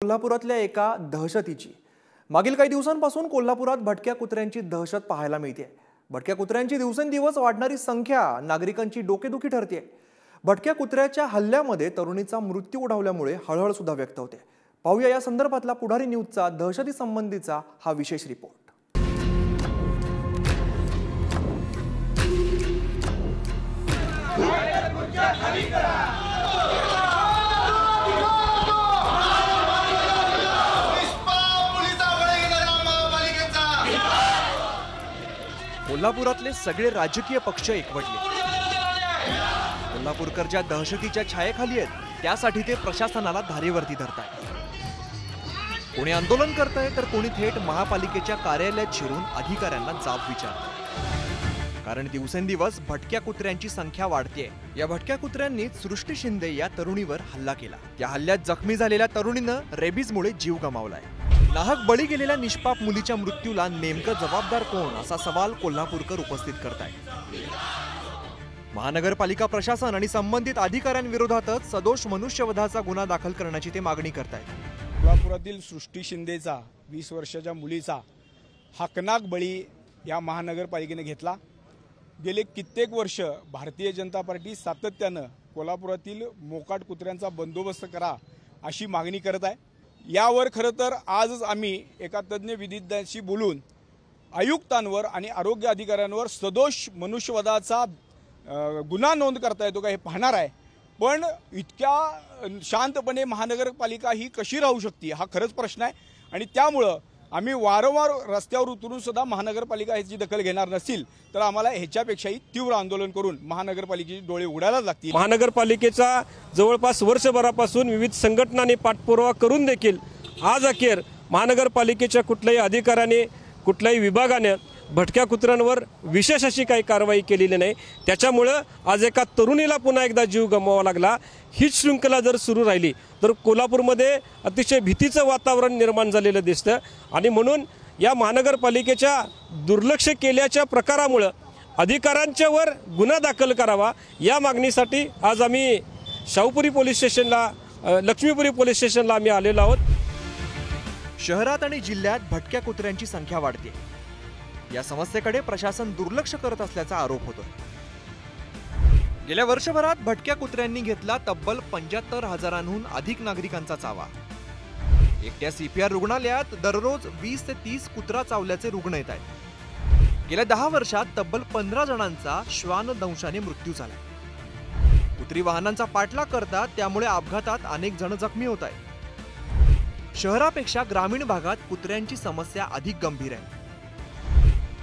कोल्हापुरातल्या एका दहशतीची। मागील काही दिवसांपासून कोल्हापुरात भटक्या कुत्र्यांची दहशत पाहायला मिळते। भटक्या कुत्र्यांची दिवसेंदिवस वाढणारी संख्या नागरिकांची डोकेदुखी ठरते। भटक्या कुत्र्याच्या हल्ल्यामध्ये तरुणीचा मृत्यू ओढवल्यामुळे हळहळ सुद्धा व्यक्त होते। पाहूया या संदर्भातला पुढारी न्यूजचा दहशती संबंधीचा हा विशेष रिपोर्ट। कोल्हापुरातले सगळे राजकीय पक्ष एकवटले। कोल्हापूरकर ज्या दहशतीच्या छायेखाली आहेत त्यासाठी ते प्रशासनाला धारेवरती धरतायत। कोणी आंदोलन करतंय तर कोणी थेट महापालिकेच्या कार्यालयात शिरून अधिकाऱ्यांना जाब विचारतंय। कारण दिवसेंदिवस भटक्या कुत्र्यांची संख्या वाढतेय। या भटक्या कुत्र्यांनी सृष्टी शिंदे या तरुणीवर हल्ला केला। या हल्ल्यात जखमी झालेल्या तरुणीनं रेबीजमुळे जीव गमावलाय। नाहक बळी गेलेल्या निष्पाप मुलीच्या मृत्यूला नेमकं जबाबदार कोण असा सवाल कोल्हापूरकर उपस्थित करतायत। महानगरपालिका प्रशासन आणि संबंधित अधिकाऱ्यांविरोधातच सदोष मनुष्यवधाचा गुन्हा दाखल करण्याची ते मागणी करतायत। कोल्हापुरातील सृष्टी शिंदेचा 20 वर्षाच्या मुलीचा हकनाक बळी या महानगरपालिकेने घेतला। गेले कित्येक वर्ष भारतीय जनता पार्टी सातत्यानं कोल्हापुरातील मोकाट कुत्र्यांचा बंदोबस्त करा अशी मागणी करत आहे। यावर खरं तर आजच आम्ही एका तज्ञ विधिज्ञाशी बोलून आयुक्तांवर आणि आरोग्य अधिकाऱ्यांवर सदोष मनुष्यवधाचा गुन्हा नोंद करता येतो का हे पाहणार आहे। पण इतक्या शांतपणे महानगरपालिका ही कशी राहू शकते हा खरंच प्रश्न आहे। आणि त्यामुळं आम्ही वारंवार रस्त्यावर उतरून सुद्धा महानगरपालिका ह्याची दखल घेणार नसेल तर आम्हाला ह्याच्यापेक्षाही तीव्र आंदोलन करून महानगरपालिकेचे डोळे उघडायलाच लागतील। महानगरपालिकेचा जवळपास वर्षभरापासून विविध संघटनांनी पाठपुरावा करून देखील आज अखेर महानगरपालिकेच्या कुठल्याही अधिकाऱ्याने कुठल्याही विभागाने भटक्या कुत्र्यांवर विशेष अशी काही कारवाई केलेली नाही। त्याच्यामुळे आज एका तरुणीला पुन्हा एकदा जीव गमवावा लागला। हीच शृंखला जर सुरू राहिली तर कोल्हापूरमध्ये अतिशय भीतीचं वातावरण निर्माण झालेलं दिसतं। आणि म्हणून या महानगरपालिकेच्या दुर्लक्ष केल्याच्या प्रकारामुळे अधिकाऱ्यांच्यावर गुन्हा दाखल करावा या मागणीसाठी आज आम्ही शाहूपुरी पोलीस स्टेशनला लक्ष्मीपुरी पोलीस स्टेशनला आम्ही आलेलो आहोत। शहरात आणि जिल्ह्यात भटक्या कुत्र्यांची संख्या वाढते। या समस्येकडे प्रशासन दुर्लक्ष करत असल्याचा आरोप होतो। गेल्या वर्षभरात भटक्या कुत्र्यांनी घेतला तब्बल 75,000हून अधिक नागरिकांचा चावा। एकट्या CPR रुग्णालयात दररोज 20 ते 30 कुत्रा चावल्याचे रुग्ण येत आहेत। गेल्या 10 वर्षात तब्बल 15 जणांचा श्वानदंशाने मृत्यू झाला। कुत्री वाहनांचा पाठलाग करतात त्यामुळे अपघातात अनेक जण जखमी होत आहेत। शहरापेक्षा ग्रामीण भागात कुत्र्यांची समस्या अधिक गंभीर आहे।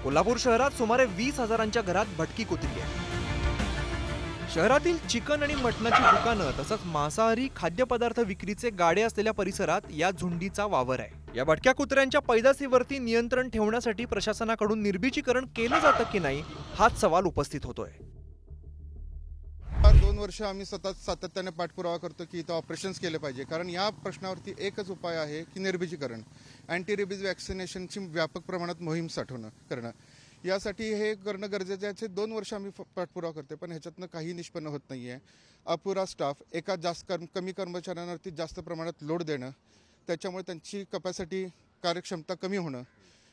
कोल्हापूर शहरात सुमारे 20,000च्या घरात भटकी कुत्री आहे। शहरातील चिकन आणि मटणाची दुकानं तसंच मांसाहारी खाद्यपदार्थ विक्रीचे गाडे असलेल्या परिसरात या झुंडीचा वावर आहे। या भटक्या कुत्र्यांच्या पैदासीवरती नियंत्रण ठेवण्यासाठी प्रशासनाकडून निर्बीजीकरण केलं जातं की नाही हाच सवाल उपस्थित होतोय। 2 वर्ष आम्ही सातत्याने पाठपुरावा करतो की इथं ऑपरेशन्स केले पाहिजे। कारण या प्रश्नावरती एकच उपाय आहे की निर्बीजीकरण, अँटी रेबीज वॅक्सिनेशनची व्यापक प्रमाणात मोहीम करणं। यासाठी हे करणं गरजेचं आहे। 2 वर्ष आम्ही पाठपुरावा करतो पण ह्याच्यातनं काही निष्पन्न होत नाही आहे। अपुरा स्टाफ, एका कमी कर्मचाऱ्यांवरती जास्त प्रमाणात लोड देणं, त्याच्यामुळे त्यांची कॅपॅसिटी कार्यक्षमता कमी होणं,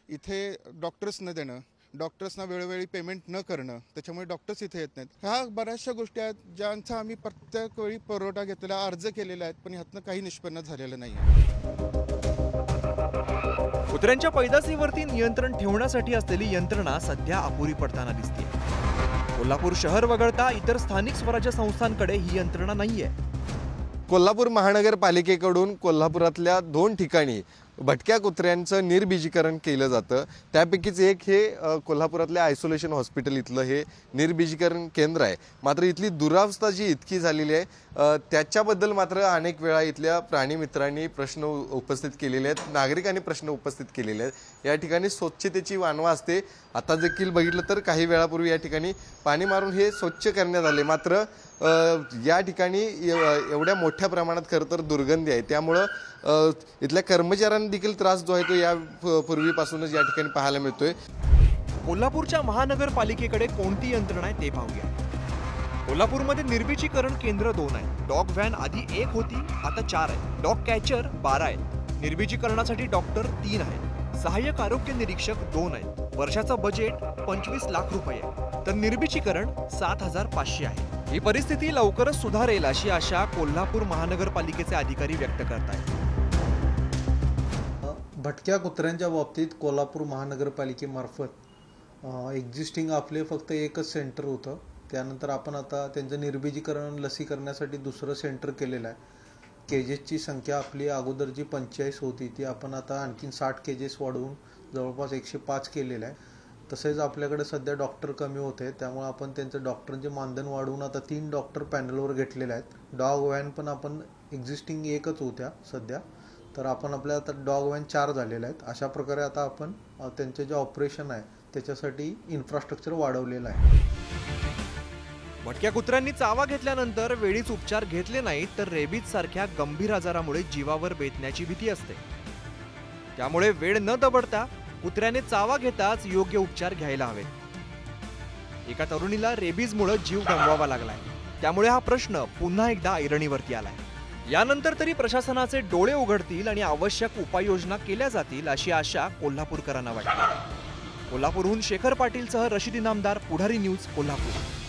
इथे डॉक्टर्स न देणं, डॉक्टर्सना वेळोवेळी पेमेंट न करणं, त्याच्यामुळे डॉक्टर्स इथे येत नाहीत। ह्या बऱ्याचशा गोष्टी आहेत ज्यांचा आम्ही प्रत्येक वेळी पुरवठा घेतलेला, अर्ज केलेला आहेत पण ह्यातनं काही निष्पन्न झालेलं नाही आहे। कुत्र्यांच्या पैदासीवरती नियंत्रण ठेवण्यासाठी असलेली यंत्रणा सध्या अपुरी पडताना दिसते। कोल्हापूर शहर वगळता इतर स्थानिक स्वराज्य संस्थांकडे ही यंत्रणा नाहीये। कोल्हापूर महानगरपालिकेकडून कोल्हापुरातल्या 2 ठिकाणी भटक्या कुत्र्यांचं निर्बीजीकरण केलं जातं। त्यापैकीच एक हे कोल्हापुरातल्या आयसोलेशन हॉस्पिटल इथलं हे निर्बीजीकरण केंद्र आहे। मात्र इथली दुरावस्था जी इतकी झालेली आहे त्याच्याबद्दल मात्र अनेक वेळा इथल्या प्राणीमित्रांनी प्रश्न उपस्थित केलेले आहेत, नागरिकांनी प्रश्न उपस्थित केलेले आहेत। या ठिकाणी स्वच्छतेची वानवा असते। आता देखील बघितलं तर काही वेळापूर्वी या ठिकाणी पाणी मारून हे स्वच्छ करण्यात आले। मात्र या ठिकाणी एवढ्या मोठ्या प्रमाणात खरं तर दुर्गंधी आहे। त्यामुळं इथल्या कर्मचाऱ्यांना देखील त्रास जो आहे तो या पूर्वीपासूनच या ठिकाणी पाहायला मिळतोय। कोल्हापूरच्या महानगरपालिकेकडे कोणती यंत्रणा आहे ते पाहूया। कोल्हापूरमध्ये निर्बीजीकरण केंद्र 2 आहे। डॉग व्हॅन आधी 1 होती, आता 4 आहे। डॉग कॅचर 12 आहे। निर्बीजीकरणासाठी डॉक्टर 3 आहेत, सहाय्यक आरोग्य निरीक्षक 2 आहेत, वर्षाचं बजेट 25 लाख रुपये आहे, तर निर्बीजीकरण 7,500 आहे. ही परिस्थिती लवकरच सुधारेल अशी आशा कोल्हापूर महानगरपालिकेचे अधिकारी व्यक्त करतायत. भटक्या कुत्र्यांच्या बाबतीत कोल्हापूर महानगरपालिकेमार्फत एक्झिस्टिंग आपले फक्त एकच सेंटर होतं. त्यानंतर आपण आता त्यांचं निर्बीजीकरण लसीकरणासाठी दुसरं सेंटर केलेलं आहे. केजेसची संख्या आपली अगोदर जी 45 होती ती आपण आता आणखीन 60 केजेस वाढवून जवळपास 105 केलेलं आहे. तसेच आपल्याकडे सध्या डॉक्टर कमी होते, त्यामुळे आपण त्यांचं डॉक्टरांचे मानधन वाढवून आता 3 डॉक्टर पॅनलवर घेतलेले आहेत. डॉग व्हॅन पण आपण एक्झिस्टिंग एकच होत्या सध्या, तर आपण आपल्या आता डॉग व्हॅन 4 झालेल्या आहेत. अशा प्रकारे आता आपण त्यांचे जे ऑपरेशन आहे त्याच्यासाठी इन्फ्रास्ट्रक्चर वाढवलेलं आहे. भटक्या कुत्र्यांनी चावा घेतल्यानंतर वेळीच उपचार घेतले नाहीत तर रेबीज सारख्या गंभीर आजारामुळे जीवावर बेतण्याची भीती असते. त्यामुळे वेळ न दबडता कुत्र्याने चावा घेताच योग्य उपचार घ्यायला हवेत. एका तरुणीला रेबीजमुळे जीव गमवावा लागलाय, त्यामुळे हा प्रश्न पुन्हा एकदा ऐरणीवरती आलाय. यानंतर तरी प्रशासनाचे डोळे उघडतील आणि आवश्यक उपाययोजना केल्या जातील अशी आशा कोल्हापूरकरांना वाटते. कोल्हापूरहून शेखर पाटीलसह रशिदी नामदार, पुढारी न्यूज, कोल्हापूर.